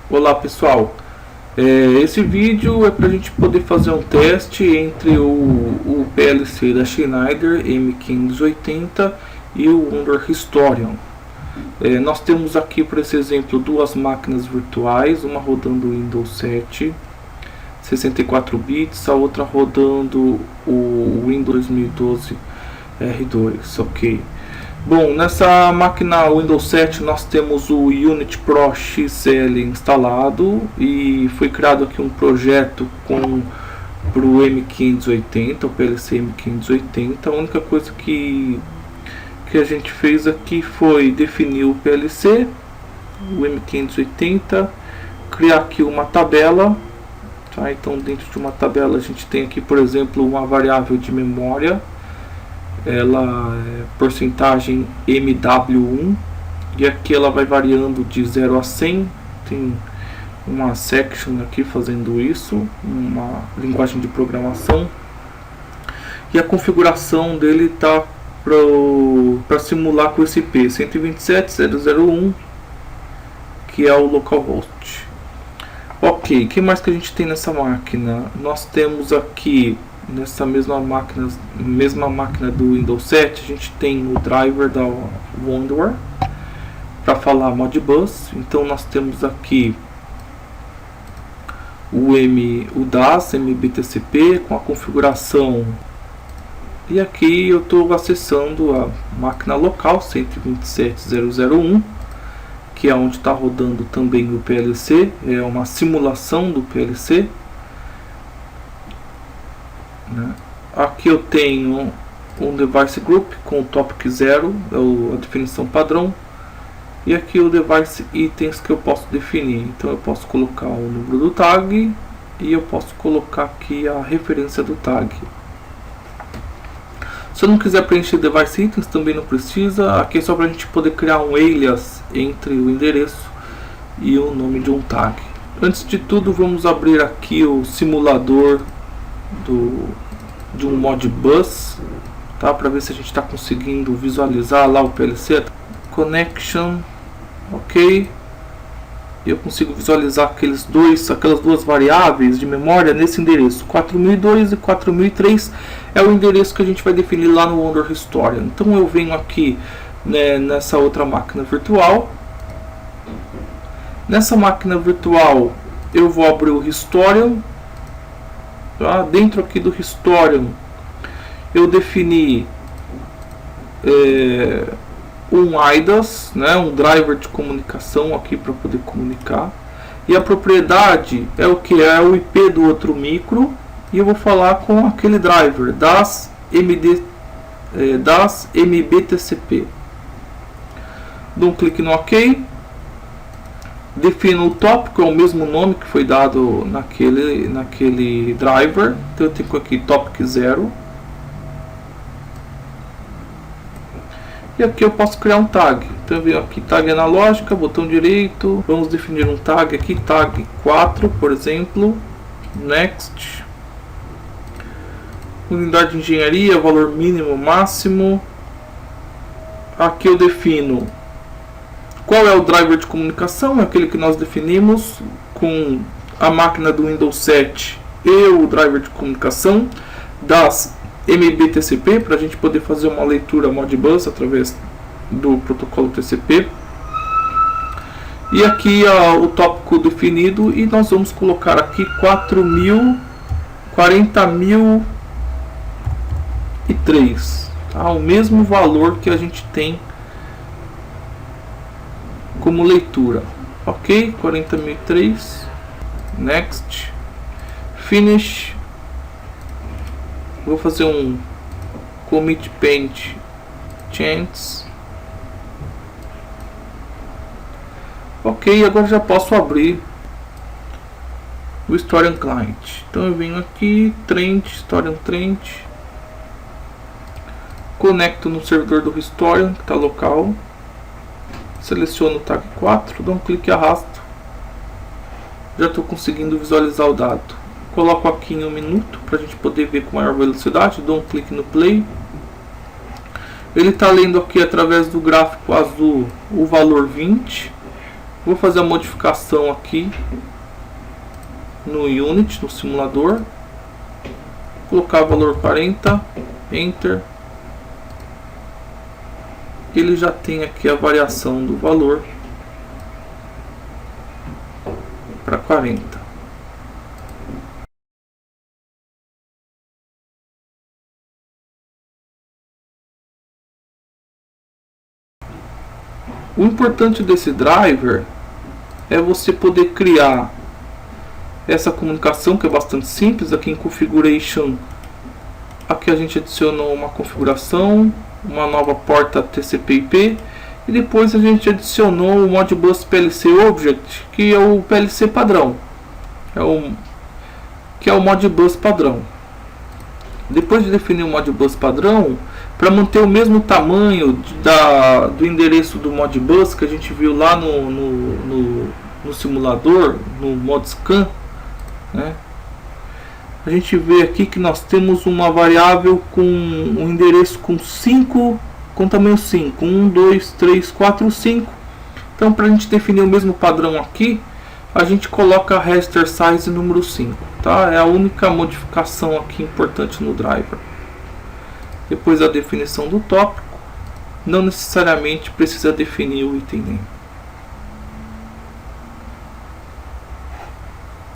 Olá pessoal, esse vídeo é para a gente poder fazer um teste entre o PLC da Schneider M580 e o Wonder Historian. Nós temos aqui, por esse exemplo, duas máquinas virtuais, uma rodando Windows 7 64 bits, a outra rodando o Windows 2012 R2, ok. Bom, nessa máquina Windows 7 nós temos o Unity Pro XL instalado e foi criado aqui um projeto para o M580, o PLC M580. A única coisa que a gente fez aqui foi definir o PLC, o M580, criar aqui uma tabela. Tá? Então dentro de uma tabela a gente tem aqui, por exemplo, uma variável de memória. Ela é porcentagem MW1 e aqui ela vai variando de 0 a 100. Tem uma section aqui fazendo isso, uma linguagem de programação, e a configuração dele está para simular com esse IP 127.0.0.1, que é o localhost. Ok, o que mais que a gente tem nessa máquina? Nós temos aqui nessa mesma máquina do Windows 7, a gente tem o driver da Wonder para falar Modbus. Então nós temos aqui o DAS MBTCP com a configuração, e aqui eu estou acessando a máquina local 127.0.0.1, que é onde está rodando também o PLC, é uma simulação do PLC. Aqui eu tenho um device group com o topic 0, é a definição padrão, e aqui o device itens que eu posso definir. Então eu posso colocar o número do tag e eu posso colocar aqui a referência do tag. Se eu não quiser preencher device itens, também não precisa. Aqui é só para a gente poder criar um alias entre o endereço e o nome de um tag. Antes de tudo, vamos abrir aqui o simulador de um Modbus, tá? Para ver se a gente está conseguindo visualizar lá o PLC. Connection, ok. Eu consigo visualizar aquelas duas variáveis de memória nesse endereço 4002 e 4003 é o endereço que a gente vai definir lá no Wonder Historian. Então eu venho aqui, né, nessa outra máquina virtual. Nessa máquina virtual eu vou abrir o Historian. Tá? Dentro aqui do Historian eu defini um IDAS, né, um driver de comunicação aqui para poder comunicar, e a propriedade é o que é o IP do outro micro, e eu vou falar com aquele driver das MBTCP. Dou um clique no OK. Defino o tópico, é o mesmo nome que foi dado naquele driver. Então eu tenho aqui topic 0. E aqui eu posso criar um tag. Então eu venho aqui, tag analógica, botão direito. Vamos definir um tag aqui, tag 4, por exemplo. Next. Unidade de engenharia, valor mínimo, máximo. Aqui eu defino qual é o driver de comunicação, aquele que nós definimos com a máquina do Windows 7 e o driver de comunicação das MBTCP, para a gente poder fazer uma leitura Modbus através do protocolo TCP. E aqui o tópico definido, e nós vamos colocar aqui 40.003, tá? O mesmo valor que a gente tem como leitura. Ok, 40.003. Next. Finish. Vou fazer um commit paint changes. Ok, agora já posso abrir o Historian Client. Então eu venho aqui, Trend, Historian Trend, conecto no servidor do Historian que está local, seleciono o tag 4, dou um clique e arrasto. Já estou conseguindo visualizar o dado. Coloco aqui em 1 minuto para a gente poder ver com maior velocidade. Dou um clique no play. Ele está lendo aqui através do gráfico azul o valor 20. Vou fazer a modificação aqui no Unity, no simulador. Colocar valor 40, Enter. Ele já tem aqui a variação do valor para 40. O importante desse driver é você poder criar essa comunicação, que é bastante simples. Aqui em Configuration, aqui a gente adicionou uma configuração, uma nova porta TCP/IP, e depois a gente adicionou o Modbus PLC Object, que é o PLC padrão, que é o Modbus padrão. Depois de definir o Modbus padrão, para manter o mesmo tamanho do endereço do Modbus que a gente viu lá no simulador, no Modscan, né? A gente vê aqui que nós temos uma variável com um endereço com tamanho 5, 1, 2, 3, 4, 5. Então, para a gente definir o mesmo padrão aqui, a gente coloca raster size número 5, tá? É a única modificação aqui importante no driver. Depois da definição do tópico, não necessariamente precisa definir o item name.